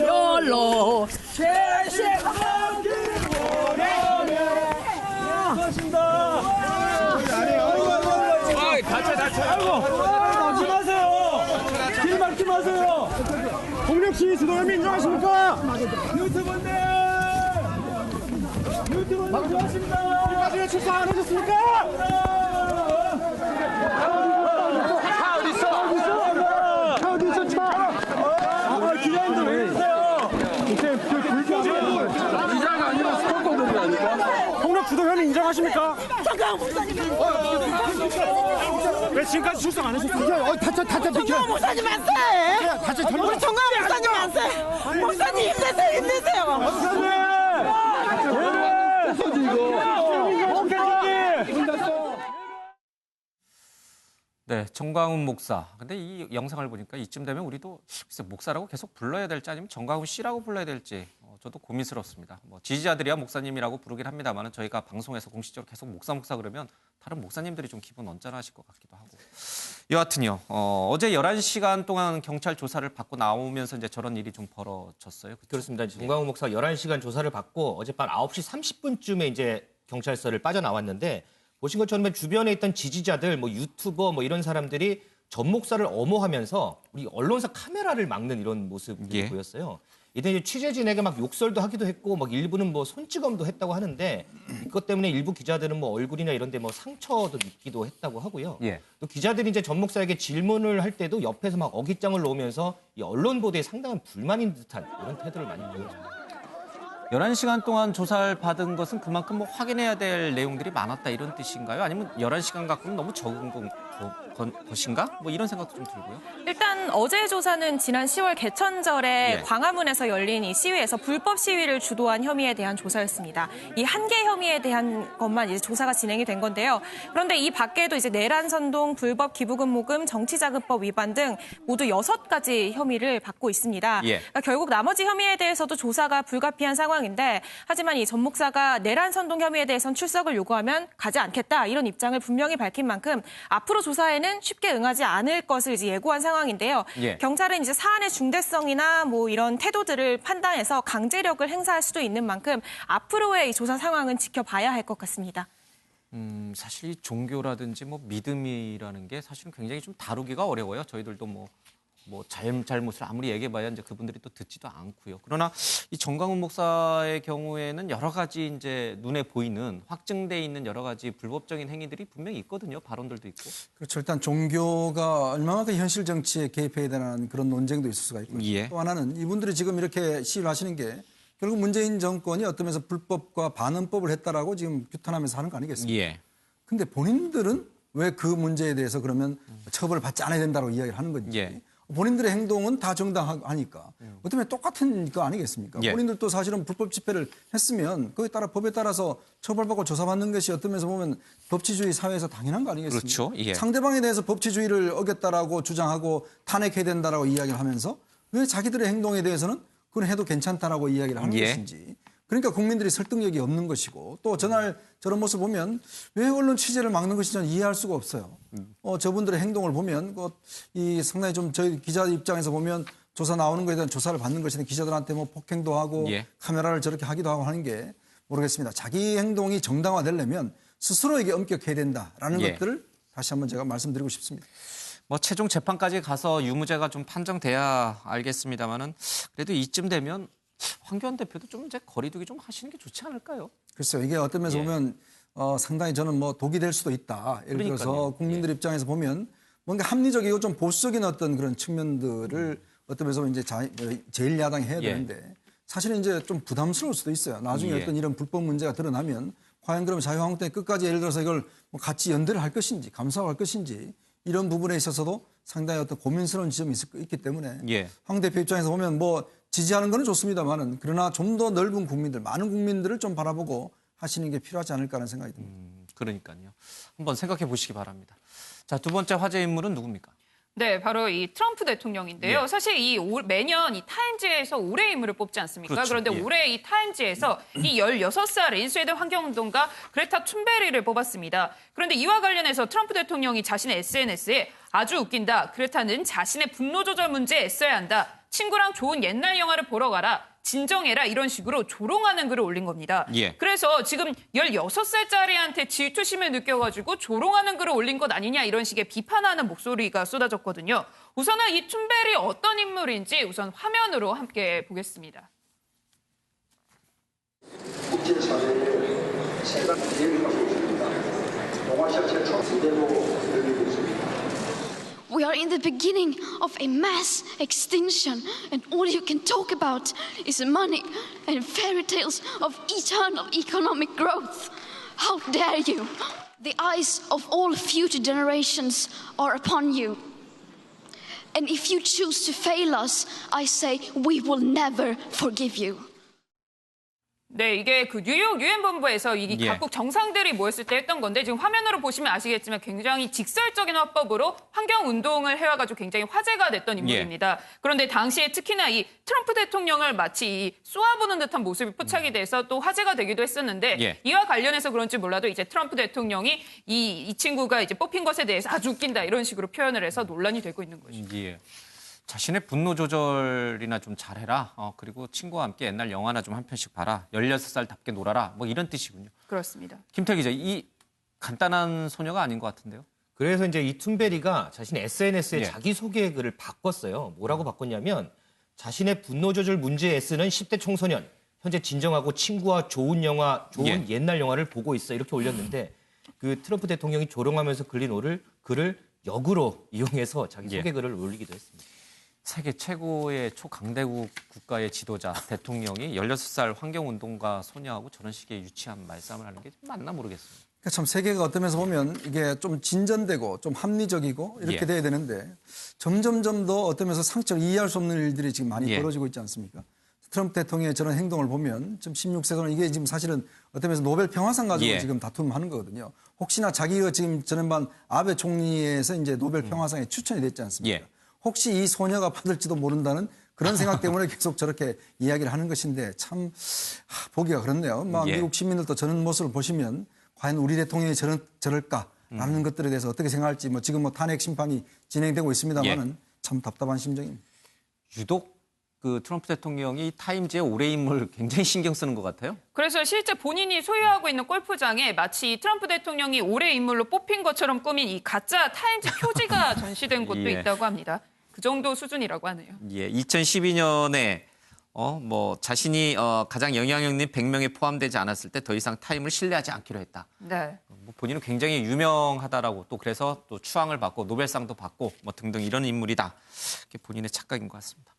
열로 막지 마세요. 길 막지 마세요. 공력시 주도함이 인정하십니까? 유튜브인데 좋아하십니다. 나중에 출석 안 하셨습니까? 차 어디 있어? 차 어디 있어? 차. 기자님들 왜 이러세요? 기자가 아니라 스포커들이라니까. 폭력 주도 혐의 인정하십니까? 정강 목사님 왜 지금까지 출석 안 하셨습니까? 다쳐 비켜. 정강 목사님 안세 우리 정강 목사님 안세 목사님 힘내세요 네, 정광훈 목사. 근데 이 영상을 보니까 이쯤 되면 우리도 글쎄 목사라고 계속 불러야 될지 아니면 정광훈 씨라고 불러야 될지 저도 고민스럽습니다. 뭐 지지자들이야 목사님이라고 부르긴 합니다만 저희가 방송에서 공식적으로 계속 목사 그러면 다른 목사님들이 좀 기분 언짢아하실 것 같기도 하고. 여하튼요. 어제 11시간 동안 경찰 조사를 받고 나오면서 이제 저런 일이 좀 벌어졌어요. 그렇죠? 그렇습니다. 정광훈 목사 11시간 조사를 받고 어젯밤 9시 30분쯤에 이제 경찰서를 빠져나왔는데 보신 것처럼 주변에 있던 지지자들, 뭐 유튜버, 뭐 이런 사람들이 전 목사를 엄호하면서 우리 언론사 카메라를 막는 이런 모습이 보였어요. 이때 이제 취재진에게 막 욕설도 하기도 했고, 막 일부는 뭐 손찌검도 했다고 하는데 이것 때문에 일부 기자들은 뭐 얼굴이나 이런데 뭐 상처도 입기도 했다고 하고요. 또 기자들이 이제 전 목사에게 질문을 할 때도 옆에서 막 어깃장을 놓으면서 이 언론 보도에 상당한 불만인 듯한 이런 태도를 많이 보였습니다. 11시간 동안 조사를 받은 것은 그만큼 뭐 확인해야 될 내용들이 많았다 이런 뜻인가요? 아니면 11시간 갖고는 너무 적은 것인가? 뭐 이런 생각도 좀 들고요. 일단 어제 조사는 지난 10월 개천절에 광화문에서 열린 이 시위에서 불법 시위를 주도한 혐의에 대한 조사였습니다. 이 한 개 혐의에 대한 것만 이제 조사가 진행이 된 건데요. 그런데 이 밖에도 이제 내란 선동, 불법 기부금 모금, 정치자금법 위반 등 모두 6가지 혐의를 받고 있습니다. 그러니까 결국 나머지 혐의에 대해서도 조사가 불가피한 상황인데 하지만 이 전 목사가 내란 선동 혐의에 대해선 출석을 요구하면 가지 않겠다 이런 입장을 분명히 밝힌 만큼 앞으로 조사에는 쉽게 응하지 않을 것을 이제 예고한 상황인데요. 경찰은 이제 사안의 중대성이나 뭐 이런 태도들을 판단해서 강제력을 행사할 수도 있는 만큼 앞으로의 이 조사 상황은 지켜봐야 할 것 같습니다. 사실 이 종교라든지 뭐 믿음이라는 게 사실은 굉장히 좀 다루기가 어려워요. 저희들도 뭐 잘못을 아무리 얘기해봐야 이제 그분들이 또 듣지도 않고요. 그러나 이 정광훈 목사의 경우에는 여러 가지 이제 눈에 보이는 확증돼 있는 여러 가지 불법적인 행위들이 분명히 있거든요. 발언들도 있고. 그렇죠. 일단 종교가 얼마만큼 현실 정치에 개입해야 되는 그런 논쟁도 있을 수가 있고 또 하나는 이분들이 지금 이렇게 시위를 하시는 게 결국 문재인 정권이 어떤 면에서 불법과 반헌법을 했다라고 지금 규탄하면서 하는 거 아니겠습니까? 근데 본인들은 왜 그 문제에 대해서 그러면 처벌을 받지 않아야 된다고 이야기를 하는 건지. 본인들의 행동은 다 정당하니까 어떻게 똑같은 거 아니겠습니까? 본인들도 사실은 불법 집회를 했으면 거기에 따라 법에 따라서 처벌받고 조사받는 것이 어떤 면에서 보면 법치주의 사회에서 당연한 거 아니겠습니까? 그렇죠. 상대방에 대해서 법치주의를 어겼다라고 주장하고 탄핵해야 된다라고 이야기를 하면서 왜 자기들의 행동에 대해서는 그건 해도 괜찮다라고 이야기를 하는 것인지. 그러니까 국민들이 설득력이 없는 것이고 또 전날 저런 모습 보면 왜 언론 취재를 막는 것인지 저는 이해할 수가 없어요. 저분들의 행동을 보면 이 상당히 좀 저희 기자 입장에서 보면 조사 나오는 것에 대한 조사를 받는 것인데 기자들한테 뭐 폭행도 하고 카메라를 저렇게 하기도 하고 하는 게 모르겠습니다. 자기 행동이 정당화되려면 스스로에게 엄격해야 된다라는 것들을 다시 한번 제가 말씀드리고 싶습니다. 뭐 최종 재판까지 가서 유무죄가 좀 판정돼야 알겠습니다만은 그래도 이쯤 되면 황교안 대표도 좀 이제 거리두기 좀 하시는 게 좋지 않을까요? 글쎄요. 이게 어떤 면에서 보면 상당히 저는 뭐 독이 될 수도 있다. 예를 들어서 국민들 입장에서 보면 뭔가 합리적이고 좀 보수적인 어떤 그런 측면들을 어떤 면에서 이제 제1야당이 해야 되는데 사실은 이제 좀 부담스러울 수도 있어요. 나중에 어떤 이런 불법 문제가 드러나면 과연 그럼 자유한국당이 끝까지 예를 들어서 이걸 뭐 같이 연대를 할 것인지 감사할 것인지 이런 부분에 있어서도 상당히 어떤 고민스러운 지점이 있기 때문에 황 대표 입장에서 보면 뭐 지지하는 건 좋습니다만은 그러나 좀 더 넓은 국민들, 많은 국민들을 좀 바라보고 하시는 게 필요하지 않을까 하는 생각이 듭니다. 그러니까요. 한번 생각해 보시기 바랍니다. 자, 두 번째 화제 인물은 누굽니까? 네, 바로 이 트럼프 대통령인데요. 사실 매년 이 타임지에서 올해의 인물을 뽑지 않습니까? 그런데 올해 이 타임지에서 이 16살인 스웨덴 환경운동가 그레타 툰베리를 뽑았습니다. 그런데 이와 관련해서 트럼프 대통령이 자신의 SNS에 아주 웃긴다. 그레타는 자신의 분노 조절 문제에 애써야 한다. 친구랑 좋은 옛날 영화를 보러 가라. 진정해라 이런 식으로 조롱하는 글을 올린 겁니다. 예. 그래서 지금 16살짜리한테 질투심을 느껴가지고 조롱하는 글을 올린 것 아니냐 이런 식의 비판하는 목소리가 쏟아졌거든요. 우선은 이 툰베리 어떤 인물인지 우선 화면으로 함께 보겠습니다. 국제사회에 세간 기회를 갖고 있습니다. 동아시아 최초 대대로 열리고 있습니다. We are in the beginning of a mass extinction, and all you can talk about is money and fairy tales of eternal economic growth. How dare you? The eyes of all future generations are upon you. And if you choose to fail us, I say we will never forgive you. 네, 이게 그 뉴욕 유엔 본부에서 이 예. 각국 정상들이 모였을 때 했던 건데 지금 화면으로 보시면 아시겠지만 굉장히 직설적인 화법으로 환경 운동을 해와가지고 굉장히 화제가 됐던 인물입니다. 그런데 당시에 특히나 이 트럼프 대통령을 마치 이 쏘아보는 듯한 모습이 포착이 돼서 또 화제가 되기도 했었는데 예. 이와 관련해서 그런지 몰라도 이제 트럼프 대통령이 이 친구가 이제 뽑힌 것에 대해서 아주 웃긴다 이런 식으로 표현을 해서 논란이 되고 있는 거죠. 예. 자신의 분노 조절이나 좀 잘해라. 그리고 친구와 함께 옛날 영화나 좀 한 편씩 봐라. 16살답게 놀아라. 뭐 이런 뜻이군요. 그렇습니다. 김태 기자, 이 간단한 소녀가 아닌 것 같은데요? 그래서 이제 이 툰베리가 자신의 SNS에 예. 자기소개 글을 바꿨어요. 뭐라고 바꿨냐면 자신의 분노 조절 문제에 애쓰는 10대 청소년. 현재 진정하고 친구와 좋은 영화, 좋은 예. 옛날 영화를 보고 있어. 이렇게 올렸는데 그 트럼프 대통령이 조롱하면서 글린 글을 역으로 이용해서 자기 소개 글을 올리기도 했습니다. 세계 최고의 초강대국 국가의 지도자, 대통령이 16살 환경운동가 소녀하고 저런 식의 유치한 말싸움을 하는 게 맞나 모르겠습니다. 그러니까 참 세계가 어떤 면에서 보면 이게 좀 진전되고 좀 합리적이고 이렇게 예. 돼야 되는데 점점점 더 어떤 면에서 상식적으로 이해할 수 없는 일들이 지금 많이 예. 벌어지고 있지 않습니까? 트럼프 대통령의 저런 행동을 보면 지금 16세는 이게 지금 사실은 어떤 면에서 노벨 평화상 가지고 예. 지금 다툼하는 거거든요. 혹시나 자기가 지금 전현반 아베 총리에서 이제 노벨 평화상에 추천이 됐지 않습니까? 예. 혹시 이 소녀가 받을지도 모른다는 그런 생각 때문에 계속 저렇게 이야기를 하는 것인데 참 보기가 그렇네요. 막 예. 미국 시민들도 저런 모습을 보시면 과연 우리 대통령이 저럴까라는 것들에 대해서 어떻게 생각할지 뭐 지금 뭐 탄핵 심판이 진행되고 있습니다만은 참 답답한 심정입니다. 유독 그 트럼프 대통령이 타임즈의 올해 인물 굉장히 신경 쓰는 것 같아요. 그래서 실제 본인이 소유하고 있는 골프장에 마치 트럼프 대통령이 올해 인물로 뽑힌 것처럼 꾸민 이 가짜 타임즈 표지가 전시된 곳도 예. 있다고 합니다. 그 정도 수준이라고 하네요. 예, 2012년에 자신이 가장 영향력 있는 100명에 포함되지 않았을 때 더 이상 타임을 신뢰하지 않기로 했다. 네. 뭐 본인은 굉장히 유명하다라고 또 그래서 또 추앙을 받고 노벨상도 받고 뭐 등등 이런 인물이다. 이게 본인의 착각인 것 같습니다.